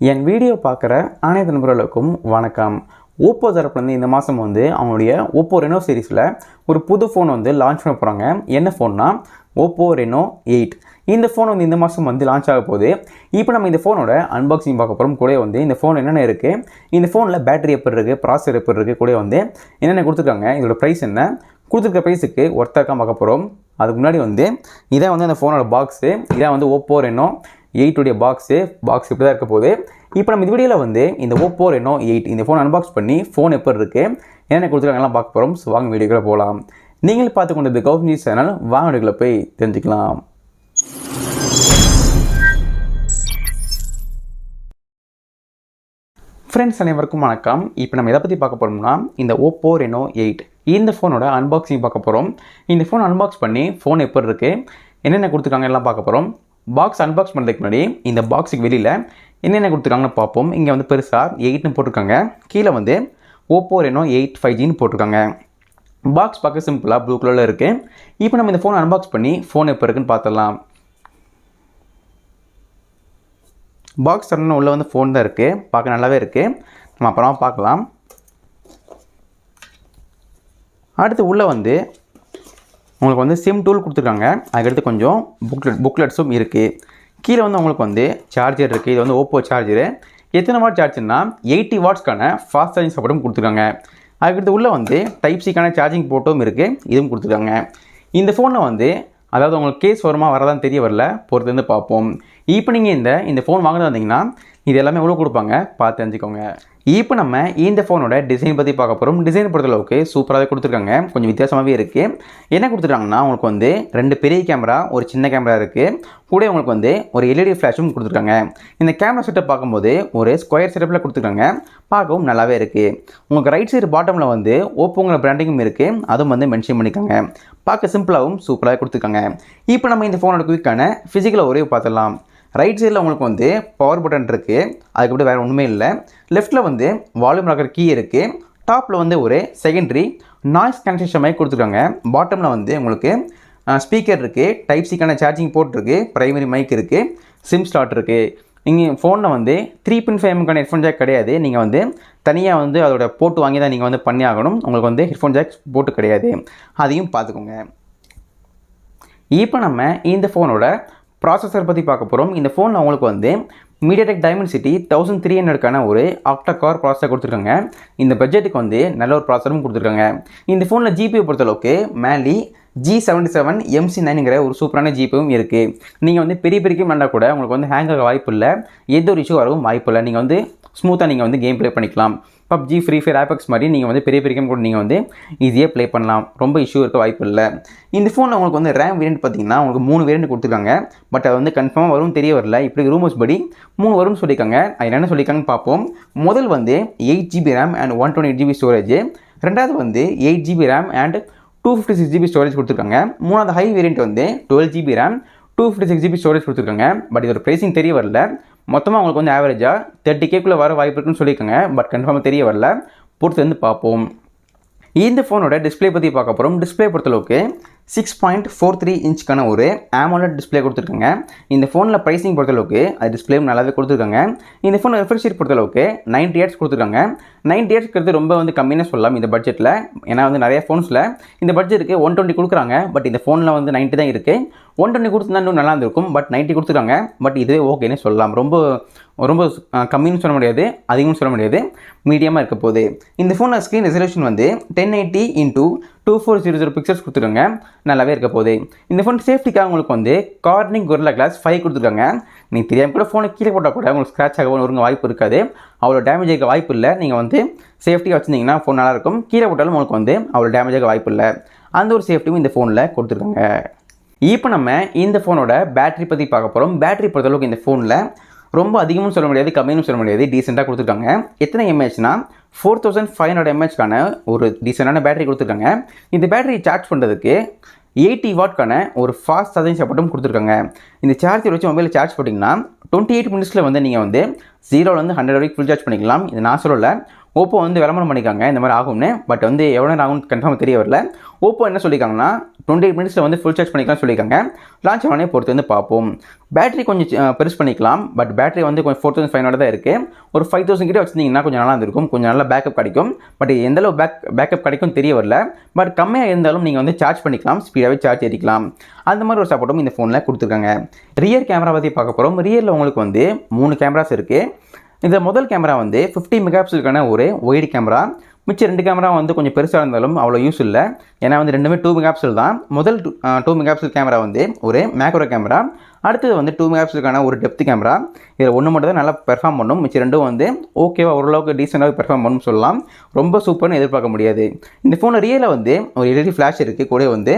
என் video பார்க்குற அனைத்து நண்பர்களுக்கும் வணக்கம். ஓப்போ தரப்புலேருந்து இந்த மாதம் வந்து அவங்களுடைய ஓப்போ ரெனோ சீரிஸில் ஒரு புது ஃபோன் வந்து லான்ச் பண்ண போகிறாங்க. என்ன ஃபோன்னா ஓப்போ ரெனோ 8. இந்த ஃபோன் வந்து இந்த மாதம் வந்து லான்ச் ஆக போகுது. இப்போ நம்ம இந்த ஃபோனோட அன்பாக்சிங் பார்க்க போகிறோம். கூட வந்து இந்த ஃபோன் என்னென்ன இருக்குது, இந்த ஃபோனில் பேட்டரி எப்படி இருக்குது, ப்ராசஸர் எப்படி இருக்குது, கூட வந்து என்னென்ன கொடுத்துருக்காங்க, இதோட ப்ரைஸ் என்ன, கொடுத்துருக்க ப்ரைஸுக்கு ஒர்த்தாக பார்க்க போகிறோம். அதுக்கு முன்னாடி வந்து இதான் வந்து அந்த ஃபோனோட பாக்ஸு, இதான் வந்து ஓப்போ ரெனோ 8 பாக்ஸ் இப்படி தான் இருக்க போகுது. இப்போ நம்ம இந்த வீடியோவில் வந்து இந்த ஓப்போ ரெனோ 8 இந்த ஃபோன் அன்பாக்ஸ் பண்ணி ஃபோன் எப்படி இருக்குது, என்னென்ன கொடுத்துருக்காங்கலாம் பார்க்க போகிறோம். ஸோ வாங்க வீடியோக்குள்ளே போகலாம். நீங்கள் பார்த்து கொண்டது GowthamG சேனல். வாங்க வீடியோக்குள்ளே போய் தெரிஞ்சுக்கலாம். ஃப்ரெண்ட்ஸ் அனைவருக்கும் வணக்கம். இப்போ நம்ம எதை பற்றி பார்க்க போகிறோம்னா இந்த ஓப்போ ரெனோ 8 இந்த ஃபோனோட அன்பாக்சிங் பார்க்க போகிறோம். இந்த ஃபோன் அன்பாக்ஸ் பண்ணி ஃபோன் எப்படி இருக்குது, என்னென்ன கொடுத்துருக்காங்க எல்லாம் பார்க்க போகிறோம். பாக்ஸ் அன்பாக்ஸ் பண்ணுறதுக்கு முன்னாடி இந்த பாக்ஸுக்கு வெளியில் என்னென்ன கொடுத்துருக்காங்கன்னு பார்ப்போம். இங்கே வந்து பெருசாக 8ன்னு போட்டிருக்காங்க, கீழே வந்து ஓப்போ ரெனோ 8 5Gன்னு போட்டிருக்காங்க. பாக்ஸ் பார்க்க சிம்பிளாக ப்ளூ கலரில் இருக்குது. இப்போ நம்ம இந்த ஃபோன் அன்பாக்ஸ் பண்ணி ஃபோன் எப்போ இருக்குன்னு பார்த்துடலாம். பாக்ஸ் தரணும் உள்ளே வந்து ஃபோன் தான் இருக்குது, பார்க்க நல்லாவே இருக்குது. நம்ம அப்புறமா பார்க்கலாம். அடுத்து உள்ளே வந்து உங்களுக்கு வந்து சிம் டூல் கொடுத்துருக்காங்க. அதுக்கடுத்து கொஞ்சம் புக்லெட்ஸும் இருக்குது. கீழே வந்து உங்களுக்கு வந்து சார்ஜர் இருக்குது. இது வந்து ஓப்போ சார்ஜரு. எத்தனை வாட் சார்ஜர்னா 80 வாட்ஸ்க்கான ஃபாஸ்ட் சார்ஜிங் சப்போர்ட்டும் கொடுத்துருக்காங்க. அதுக்கடுத்து உள்ளே வந்து டைப் சிக்கான சார்ஜிங் போர்ட்டும் இருக்குது, இதுவும் கொடுத்துருக்காங்க. இந்த ஃபோனில் வந்து அதாவது உங்களுக்கு கேஸ் வருமா வரதான்னு தெரிய வரல, பொறுத்து வந்து பார்ப்போம். இப்போ நீங்கள் இந்த ஃபோன் வாங்குறது வந்தீங்கன்னா இது எல்லாமே எவ்வளோ கொடுப்பாங்க பார்த்து தெரிஞ்சுக்கோங்க. இப்போ நம்ம இந்த ஃபோனோட டிசைன் பற்றி பார்க்க போகிறோம். டிசைன் பொறுத்தளவுக்கு சூப்பராகவே கொடுத்துருக்காங்க, கொஞ்சம் வித்தியாசமாகவே இருக்குது. என்ன கொடுத்துருக்காங்கன்னா உங்களுக்கு வந்து 2 பெரிய கேமரா, ஒரு சின்ன கேமரா இருக்குது. கூட உங்களுக்கு வந்து ஒரு எல்இடி ஃப்ளாஷும் கொடுத்துருக்காங்க. இந்த கேமரா செட்டப் பார்க்கும்போது ஒரு ஸ்கொயர் செட்டப்பில் கொடுத்துருக்காங்க, பார்க்கவும் நல்லாவே இருக்குது. உங்களுக்கு ரைட் சைடு பாட்டமில் வந்து ஓப்போங்கிற பிராண்டிங்கும் இருக்குது, அதுவும் வந்து மென்ஷன் பண்ணியிருக்காங்க. பார்க்க சிம்பிளாகவும் சூப்பராக கொடுத்துருக்காங்க. இப்போ நம்ம இந்த ஃபோனோட குயிக்கான ஃபிசிக்கல் ஒரே பார்த்துடலாம். ரைட் சைடில் உங்களுக்கு வந்து பவர் பட்டன் இருக்குது, அதுக்கப்புறம் வேறு ஒன்றுமே இல்லை. லெஃப்ட்டில் வந்து வால்யூம் ராக்கர் கீ இருக்குது. டாப்பில் வந்து ஒரு செகண்டரி நாய்ஸ் கேன்சலேஷன் மைக் கொடுத்துருக்காங்க. பாட்டமில் வந்து உங்களுக்கு ஸ்பீக்கர் இருக்குது, டைப் சிக்கான சார்ஜிங் போர்ட் இருக்குது, ப்ரைமரி மைக் இருக்குது, சிம் ஸ்லாட் இருக்குது. நீங்கள் ஃபோனில் வந்து 3.5mm ஹெட்ஃபோன் ஜாக் கிடையாது. நீங்கள் வந்து தனியாக வந்து அதோட போட்டு வாங்கி தான் நீங்கள் வந்து பண்ணி ஆகணும். உங்களுக்கு வந்து ஹெட்ஃபோன் ஜாக் போட்டு கிடையாது, அதையும் பார்த்துக்கோங்க. இப்போ நம்ம இந்த ஃபோனோட ப்ராசஸர் பற்றி பார்க்க போகிறோம். இந்த ஃபோனில் உங்களுக்கு வந்து மீடியாடெக் டைமென்சிட்டி 1300க்கான ஒரு ஆக்டா கோர் ப்ராசஸர் கொடுத்துருக்காங்க. இந்த பட்ஜெட்டுக்கு வந்து நல்ல ஒரு ப்ராசஸரும் கொடுத்துருக்காங்க. இந்த ஃபோனில் ஜிபியை பொறுத்தளவுக்கு மேலி G77 MC9ங்கிற ஒரு சூப்பரான ஜிபியும் இருக்குது. நீங்கள் வந்து பெரிய கேம் விளாண்டா கூட உங்களுக்கு வந்து ஹேங் ஆக வாய்ப்பு இல்லை, எந்த ஒரு இஷ்யூ வரவும் வாய்ப்பு இல்லை. நீங்கள் வந்து ஸ்மூத்தாக நீங்கள் வந்து கேம் ப்ளே பண்ணிக்கலாம். PUBG, ஃப்ரீ ஃபயர், ஆப்பெக்ஸ் மாதிரி நீங்கள் வந்து பெரிய கேம் கூட நீங்கள் வந்து ஈஸியாக ப்ளே பண்ணலாம், ரொம்ப இஷ்யூ இருக்க வாய்ப்பு இல்லை. இந்த ஃபோனில் உங்களுக்கு வந்து ரேம் வேரியன்ட் பார்த்தீங்கன்னா உங்களுக்கு 3 வேரியன்ட் கொடுத்துருக்காங்க. பட் அது வந்து கன்ஃபார்மாக வரும் தெரிய வரல. இப்படி ரூமர்ஸ் படி 3 வரும்னு சொல்லியிருக்காங்க. அது என்னென்ன சொல்லியிருக்காங்கன்னு பார்ப்போம். முதல் வந்து 8GB RAM and 128GB storage. ரெண்டாவது வந்து 8GB RAM and 256GB storage கொடுத்துருக்காங்க. மூணாவது ஹை வேரியன்ட் வந்து 12GB ரேம் 256GB ஸ்டோரேஜ் கொடுத்துருக்காங்க. பட் இதோட ப்ரைஸிங் தெரிய வரல. மொத்தமாக உங்களுக்கு வந்து ஆவரேஜாக 30Kக்குள்ளே வர வாய்ப்பு இருக்குன்னு சொல்லியிருக்காங்க. பட் கன்ஃபார்மாக தெரிய வரல, பொறுத்து வந்து பார்ப்போம். இந்த ஃபோனோட டிஸ்பிளே பற்றி பார்க்க போகிறோம். டிஸ்பிளே பொறுத்தளவுக்கு 6.43 இன்ச்சுக்கான ஒரு AMOLED டிஸ்பிளே கொடுத்துருக்காங்க. இந்த ஃபோனில் ப்ரைஸிங் பொறுத்தளவுக்கு அது டிஸ்பிளேவும் நல்லாவே கொடுத்துருக்காங்க. இந்த ஃபோன் ரெஃப்ரெஷ் ரேட் பொறுத்தளவுக்கு 90 Hz கொடுத்துருக்காங்க. 90 Hz ரொம்ப வந்து கம்மின்னு சொல்லலாம் இந்த பட்ஜெட்டில். ஏன்னா வந்து நிறைய ஃபோன்ஸில் இந்த பட்ஜெட்டுக்கு 120 கொடுக்குறாங்க. பட் இந்த ஃபோனில் வந்து 90 தான் இருக்குது. 120 கொடுத்துருந்தா இன்னும் நல்லா இருந்திருக்கும். பட் 90 கொடுத்துருக்காங்க. பட் இதுவே ஓகேன்னு சொல்லலாம். ரொம்ப கம்மின்னு சொல்ல முடியாது, அதிகம்னு சொல்ல முடியாது, மீடியமாக இருக்க போகுது. இந்த ஃபோனில் ஸ்க்ரீன் ரெசல்யூஷன் வந்து 1080x2400 பிக்சல்ஸ் கொடுத்துருக்காங்க, நல்லாவே இருக்க போகுது. இந்த ஃபோன் சேஃப்டிக்காக உங்களுக்கு வந்து கார்னிங் கொரில்லா கிளாஸ் 5 கொடுத்துருக்காங்க. நீங்கள் தெரியாமல் கூட ஃபோனை கீழே போட்டால் கூட உங்களுக்கு ஸ்க்ராட்ச் ஆக ஒருங்க வாய்ப்பு இருக்காது, அவ்வளோ டேமேஜ் ஆக வாய்ப்பு இல்லை. நீங்கள் வந்து சேஃப்டியாக வச்சுருந்தீங்கன்னா ஃபோன் நல்லாயிருக்கும். கீழே போட்டாலும் உங்களுக்கு வந்து அவ்வளோ டேமேஜ் ஆக வாய்ப்பு இல்லை. அந்த ஒரு சேஃப்டியும் இந்த ஃபோனில் கொடுத்துருக்காங்க. இப்போ நம்ம இந்த ஃபோனோட பேட்டரி பற்றி பார்க்க போகிறோம். பேட்டரி பொறுத்தளவுக்கு இந்த ஃபோனில் ரொம்ப அதிகமும் சொல்ல முடியாது, கம்மியும் சொல்ல முடியாது, டீசெண்டாக கொடுத்துருக்காங்க. எத்தனை mAhனா 4500 mAhக்கான ஒரு டீசெண்டான பேட்டரி கொடுத்துருக்காங்க. இந்த பேட்டரி சார்ஜ் பண்ணுறதுக்கு 80 வாட்க்கான ஒரு ஃபாஸ்ட் சார்ஜிங் சப்போர்ட்டும் கொடுத்துருக்காங்க. இந்த சார்ஜர் வச்சு மொபைலில் சார்ஜ் பண்ணிங்கன்னா 28 மினிட்ஸில் வந்து நீங்கள் வந்து 0லேருந்து 100 வரைக்கும் ஃபுல் சார்ஜ் பண்ணிக்கலாம். இது நான் சொல்லலை, ஓப்போ வந்து விளம்பரம் பண்ணிக்காங்க இந்த மாதிரி ஆகும்னு. பட் வந்து எவ்வளோ நேரம் ஆகும்னு கன்ஃபார்மாக தெரிய வரல. ஓப்போ என்ன சொல்லியிருக்காங்கன்னா 28 மினிட்ஸில் வந்து ஃபுல் சார்ஜ் பண்ணிக்கலாம் சொல்லியிருக்காங்க. லான்ச் ஆனே பொறுத்து வந்து பார்ப்போம். பேட்டரி கொஞ்சம் பெருசு பண்ணிக்கலாம். பட் பேட்டரி வந்து கொஞ்சம் 4500 தான் இருக்குது. ஒரு 5000 கிட்ட வச்சுருந்தீங்கன்னா கொஞ்சம் நல்லா இருந்திருக்கும். கொஞ்சம் நல்லா பேக்கப் கிடைக்கும். பட் எந்தளவு பேக்கப் கிடைக்கும் தெரிய வரல. பட் கம்மியாக இருந்தாலும் நீங்கள் வந்து சார்ஜ் பண்ணிக்கலாம். ஸ்பீடாகவே சார்ஜ் ஏறிக்கலாம். அந்த மாதிரி ஒரு சப்போர்ட்டும் இந்த ஃபோனில் கொடுத்துருக்காங்க. ரியர் கேமரா பற்றி பார்க்க போகிறோம். ரியரில் உங்களுக்கு வந்து 3 கேமராஸ் இருக்குது. இந்த முதல் கேமரா வந்து 50 மெகாபிக்சலுக்கான ஒரு ஒய்டு கேமரா. மிச்சம் 2 கேமரா வந்து கொஞ்சம் பெருசாக இருந்தாலும் அவ்வளோ யூஸ் இல்லை. ஏன்னா வந்து ரெண்டுமே 2 மெகாபிக்சல் தான். முதல் 2 மெகாபிக்சல் கேமரா வந்து ஒரு மேக்ரோ கேமரா. அடுத்தது வந்து 2 மெகாபிக்சலுக்கான ஒரு டெப்த் கேமரா. இதில் ஒன்று மட்டும் தான் நல்லா பெர்ஃபார்ம் பண்ணும். மிச்சம் ரெண்டும் வந்து ஓகேவா ஓரளவுக்கு டீசெண்டாக பெர்ஃபார்ம் பண்ணும் சொல்லலாம். ரொம்ப சூப்பர்னு எதிர்பார்க்க முடியாது. இந்த ஃபோனில் ரியலில் வந்து ஒரு எல்இடி ஃப்ளாஷ் இருக்குது. கூட வந்து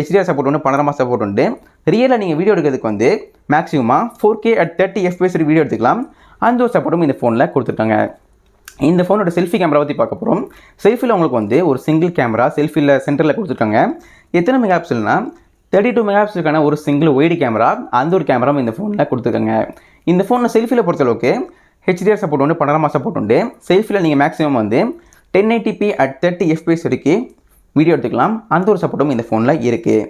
HDR சப்போர்ட் உண்டு, பனோரமா சப்போர்ட் உண்டு. ரியலில் நீங்கள் வீடியோ எடுக்கிறதுக்கு வந்து மேக்ஸிமமாக 4K at 30 FPS வீடியோ எடுத்துக்கலாம். அந்த ஒரு சப்போர்ட்டும் இந்த ஃபோனில் கொடுத்துருக்காங்க. இந்த ஃபோனோட செல்ஃபி கேமரா பற்றி பார்க்க போகிறோம். செல்ஃபியில் உங்களுக்கு வந்து ஒரு சிங்கிள் கேமரா செல்ஃபியில் சென்டரில் கொடுத்துருக்காங்க. எத்தனை மெகாபிக்சல்னா 32 மெகாபிக்சலுக்கான ஒரு சிங்கிள் ஒய்டு கேமரா. அந்த ஒரு கேமராவும் இந்த ஃபோனில் கொடுத்துருக்காங்க. இந்த ஃபோனில் செல்ஃபியில் பொறுத்தளவுக்கு HDR சப்போர்ட் உண்டு, பனோரமா சப்போர்ட் உண்டு. செல்ஃபியில் நீங்கள் மேக்ஸிமம் வந்து 1080p at 30 FPS வரைக்கும் வீடியோ எடுத்துக்கலாம். அந்த ஒரு சப்போர்ட்டும் இந்த ஃபோனில் இருக்குது.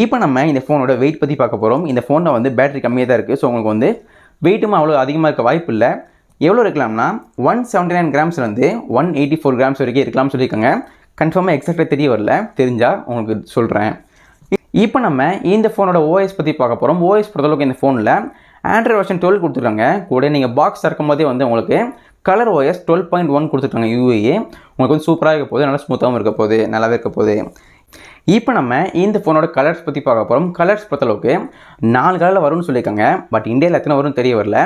இப்போ நம்ம இந்த ஃபோனோட வெயிட் பற்றி பார்க்க போகிறோம். இந்த ஃபோனில் வந்து பேட்டரி கம்மியாக தான் இருக்குது. ஸோ உங்களுக்கு வந்து வெயிட்டும் அவ்வளோ அதிகமாக இருக்க வாய்ப்பு இல்லை. எவ்வளோ இருக்கலாம்னா 179 கிராம்ஸ்லேருந்து 184 கிராம்ஸ் வரைக்கும் இருக்கலாம்னு சொல்லியிருக்காங்க. கன்ஃபார்மாக எக்ஸாக்டாக தெரிய வரல. தெரிஞ்சால் உங்களுக்கு சொல்கிறேன். இப்போ நம்ம இந்த ஃபோனோட OS பற்றி பார்க்க போகிறோம். OS பொறுத்தளவுக்கு இந்த ஃபோனில் ஆண்ட்ராய்டு வெர்ஷன் 12 கொடுத்துருக்காங்க. கூட நீங்கள் பாக்ஸ் திறக்கும் போதே வந்து உங்களுக்கு கலர் OS 12.1 கொடுத்துருக்காங்க. UAE உங்களுக்கு வந்து சூப்பராக இருக்க போகுது. நல்லா ஸ்மூத்தாகவும் இருக்க போகுது. நல்லாவே இருக்க போகுது. இப்போ நம்ம இந்த ஃபோனோட கலர்ஸ் பற்றி பார்க்க போகிறோம். கலர்ஸ் பொறுத்தளவுக்கு 4 கலரில் வரும்னு சொல்லியிருக்காங்க. பட் இந்தியாவில் எத்தனை வரும்னு தெரிய வரல.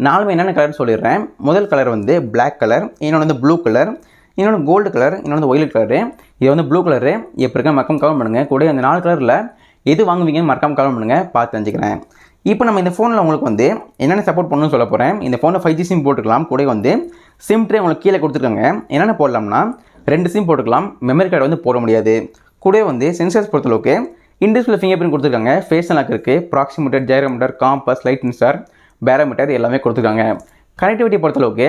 4 என்னென்ன கலர்னு சொல்லிடுறேன். முதல் கலர் வந்து பிளாக் கலர், இன்னொன்று வந்து ப்ளூ கலர், இன்னொன்று கோல்டு கலர், இன்னொன்று வந்து ஒயிலட் கலரு. இது வந்து ப்ளூ கலரு. எப்படி இருக்க மறக்காம கமெண்ட் பண்ணுங்கள். கூட அந்த 4 கலரில் எது வாங்குவீங்கன்னு மறக்காம கமெண்ட் பண்ணுங்கள். பார்த்து தெரிஞ்சுக்கிறேன். இப்போ நம்ம இந்த ஃபோனில் உங்களுக்கு வந்து என்னென்ன சப்போர்ட் பண்ணணும்னு சொல்ல போகிறேன். இந்த ஃபோனில் 5G சிம் போட்டுக்கலாம். கூட வந்து சிம் ட்ரே உங்களுக்கு கீழே கொடுத்துருக்காங்க. என்னென்ன போடலாம்னா 2 சிம் போட்டுக்கலாம். மெமரி கார்டு வந்து போட முடியாது. கூட வந்து சென்சார்ஸ் பொறுத்தளவுக்கு இன்டிஸ்பிளே ஃபிங்கர் பிரிண்ட் கொடுத்துருக்காங்க. ஃபேஸ் அன்லாக் இருக்குது. ப்ராக்சிமீட்டர், ஜைரோமீட்டர், காம்பஸ், லைட் சென்சார், பேரோமீட்டர் எல்லாமே கொடுத்துருக்காங்க. கனெக்டிவிட்டி பொறுத்தளவுக்கு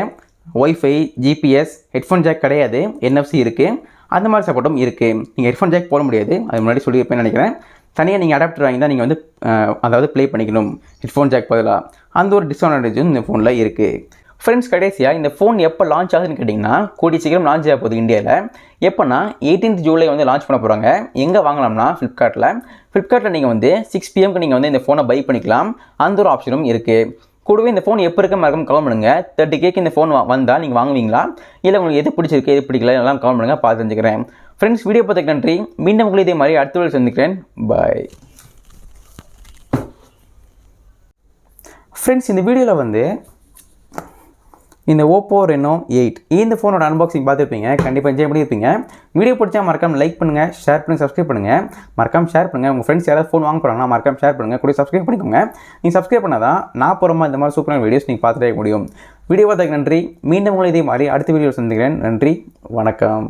ஒய்ஃபை, GPS, ஹெட்ஃபோன் ஜாக் கிடையாது. NFC இருக்குது. அந்த மாதிரி சப்போர்ட்டும் இருக்குது. நீங்கள் ஹெட்ஃபோன் ஜாக் போட முடியாது. அது முன்னாடி சொல்லியிருப்பேன்னு நினைக்கிறேன். தனியாக நீங்கள் அடாப்டர் வாங்கி தான் நீங்கள் வந்து அதாவது ப்ளே பண்ணிக்கணும் ஹெட்ஃபோன் ஜாக் பதிலாக. அந்த ஒரு டிஸ்அட்வான்டேஜும் இந்த ஃபோனில் இருக்குது. ஃப்ரெண்ட்ஸ், கடைசியாக இந்த ஃபோன் எப்போ லான்ச் ஆகுதுன்னு கேட்டிங்கன்னா கூடிய சீக்கிரம் லான்ச் ஆக போகுது இந்தியாவில். எப்போனா 18th ஜூலை வந்து லான்ச் பண்ண போகிறாங்க. எங்கே வாங்கலாம்னா ஃப்ளிப்கார்ட்டில் நீங்கள் வந்து 6 PM நீங்கள் வந்து இந்த ஃபோனை பை பண்ணிக்கலாம். அந்த ஒரு ஆப்ஷனும் இருக்குது. கூடவே இந்த ஃபோன் எப்போ இருக்க மறக்காம கமெண்ட் பண்ணுங்கள். 30K இந்த ஃபோன் வந்தால் நீங்கள் வாங்குவீங்களா, இல்லை உங்களுக்கு எது பிடிச்சிருக்கு எது பிடிக்கல எல்லாம் கமெண்ட் பண்ணுங்கள். பார்த்து தெரிஞ்சுக்கிறேன். ஃப்ரெண்ட்ஸ், வீடியோ பார்த்துக்கு நன்றி. மீண்டும் உங்களை இதே மாதிரி அடுத்த வீடியோ சந்திக்கிறேன். பாய். ஃப்ரெண்ட்ஸ், இந்த வீடியோவில் வந்து இந்த OPPO Reno 8 இந்த ஃபோனோட அன்பாக்சிங் பார்த்துருப்பீங்க. கண்டிப்பாக என்ஜாய் பண்ணியிருப்பீங்க. வீடியோ பிடிச்சா மறக்காம லைக் பண்ணுங்கள், ஷேர் பண்ணுங்கள், சப்ஸ்கிரைப் பண்ணுங்கள். மறக்காம ஷேர் பண்ணுங்கள். உங்கள் ஃப்ரெண்ட்ஸ் யாராவது ஃபோன் வாங்க போகிறாங்கன்னா மறக்காம ஷேர் பண்ணுங்கள். கூட சப்ஸ்கிரைப் பண்ணிக்கோங்க. நீங்கள் சப்ஸ்கிரைப் பண்ணால் தான் நான் போகிறோமா இந்த மாதிரி சூப்பரான வீடியோஸ் நீங்கள் பார்த்துட்டே முடியும். வீடியோ பார்த்ததுக்கு நன்றி. மீண்டும் உங்களை இதே மாதிரி அடுத்த வீடியோ சந்திக்கிறேன். நன்றி, வணக்கம்.